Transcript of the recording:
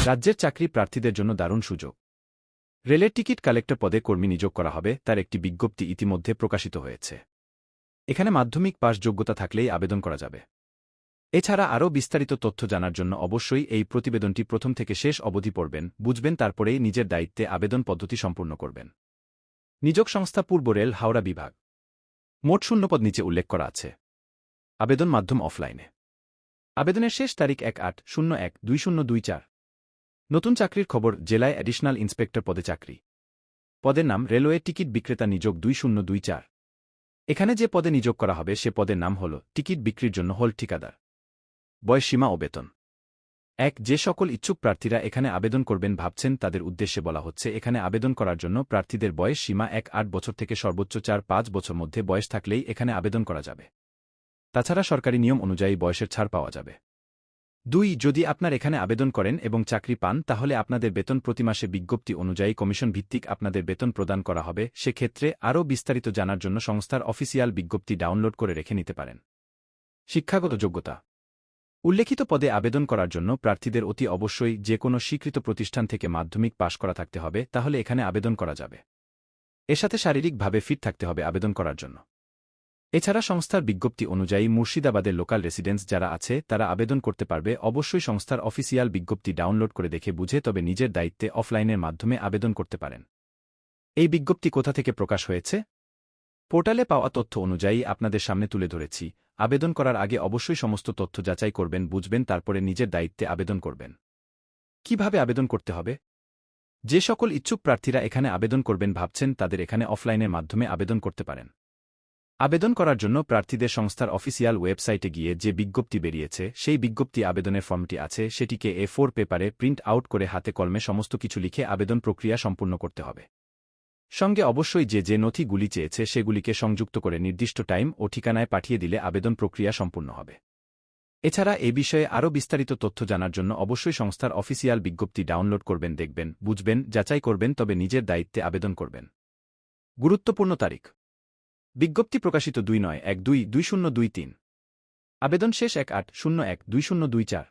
রাজ্যের চাকরি প্রার্থীদের জন্য দারুণ সুযোগ। রেলের টিকিট কালেক্টর পদে কর্মী নিয়োগ করা হবে, তার একটি বিজ্ঞপ্তি ইতিমধ্যে প্রকাশিত হয়েছে। এখানে মাধ্যমিক পাস যোগ্যতা থাকলেই আবেদন করা যাবে। এছাড়া আরও বিস্তারিত তথ্য জানার জন্য অবশ্যই এই প্রতিবেদনটি প্রথম থেকে শেষ অবধি পড়বেন, বুঝবেন, তারপরেই নিজের দায়িত্বে আবেদন পদ্ধতি সম্পূর্ণ করবেন। নিযোগ সংস্থা পূর্ব রেল, হাওড়া বিভাগ। মোট শূন্যপদ নিচে উল্লেখ করা আছে। আবেদন মাধ্যম অফলাইনে। আবেদনের শেষ তারিখ 1/8/01/2024। নতুন চাকরির খবর। জেলায় অ্যাডিশনাল ইন্সপেক্টর পদে চাকরি। পদের নাম রেলওয়ে টিকিট বিক্রেতা নিযোগ 2024। এখানে যে পদে নিযোগ করা হবে সে পদের নাম হল টিকিট বিক্রির জন্য হল ঠিকাদার। বয়স সীমা ও বেতন। যে সকল ইচ্ছুক প্রার্থীরা এখানে আবেদন করবেন ভাবছেন তাদের উদ্দেশ্যে বলা হচ্ছে, এখানে আবেদন করার জন্য প্রার্থীদের বয়স সীমা 8 বছর থেকে সর্বোচ্চ 4-5 বছর মধ্যে বয়স থাকলেই এখানে আবেদন করা যাবে। তাছাড়া সরকারি নিয়ম অনুযায়ী বয়সের ছাড় পাওয়া যাবে। 2 যদি আপনার এখানে আবেদন করেন এবং চাকরি পান তাহলে আপনাদের বেতন প্রতি মাসে বিজ্ঞপ্তি অনুযায়ী কমিশন ভিত্তিক আপনাদের বেতন প্রদান করা হবে। সেক্ষেত্রে আরও বিস্তারিত জানার জন্য সংস্থার অফিসিয়াল বিজ্ঞপ্তি ডাউনলোড করে রেখে নিতে পারেন। শিক্ষাগত যোগ্যতা। উল্লেখিত পদে আবেদন করার জন্য প্রার্থীদের অতি অবশ্যই যে কোনো স্বীকৃত প্রতিষ্ঠান থেকে মাধ্যমিক পাশ করা থাকতে হবে, তাহলে এখানে আবেদন করা যাবে। এর সাথে শারীরিকভাবে ফিট থাকতে হবে আবেদন করার জন্য। এছাড়া সংস্থার বিজ্ঞপ্তি অনুযায়ী মুর্শিদাবাদের লোকাল রেসিডেন্স যারা আছে তারা আবেদন করতে পারবে। অবশ্যই সংস্থার অফিসিয়াল বিজ্ঞপ্তি ডাউনলোড করে দেখে বুঝে তবে নিজের দায়িত্বে অফলাইনের মাধ্যমে আবেদন করতে পারেন। এই বিজ্ঞপ্তি কোথা থেকে প্রকাশ হয়েছে? পোর্টালে পাওয়া তথ্য অনুযায়ী আপনাদের সামনে তুলে ধরেছি। আবেদন করার আগে অবশ্যই সমস্ত তথ্য যাচাই করবেন, বুঝবেন, তারপরে নিজের দায়িত্বে আবেদন করবেন। কিভাবে আবেদন করতে হবে? যে সকল ইচ্ছুক প্রার্থীরা এখানে আবেদন করবেন ভাবছেন তাদের এখানে অফলাইনের মাধ্যমে আবেদন করতে পারেন। আবেদন করার জন্য প্রার্থীদের সংস্থার অফিসিয়াল ওয়েবসাইটে গিয়ে যে বিজ্ঞপ্তি বেরিয়েছে সেই বিজ্ঞপ্তি আবেদনের ফর্মটি আছে সেটিকে A4 পেপারে প্রিন্ট আউট করে হাতে কলমে সমস্ত কিছু লিখে আবেদন প্রক্রিয়া সম্পূর্ণ করতে হবে। সঙ্গে অবশ্যই যে নথিগুলি চেয়েছে সেগুলিকে সংযুক্ত করে নির্দিষ্ট টাইম ও ঠিকানায় পাঠিয়ে দিলে আবেদন প্রক্রিয়া সম্পূর্ণ হবে। এছাড়া এ বিষয়ে আরও বিস্তারিত তথ্য জানার জন্য অবশ্যই সংস্থার অফিসিয়াল বিজ্ঞপ্তি ডাউনলোড করবেন, দেখবেন, বুঝবেন, যাচাই করবেন, তবে নিজের দায়িত্বে আবেদন করবেন। গুরুত্বপূর্ণ তারিখ। বিজ্ঞপ্তি প্রকাশিত 2/9/1/2023। আবেদন শেষ 1/8/01/2024।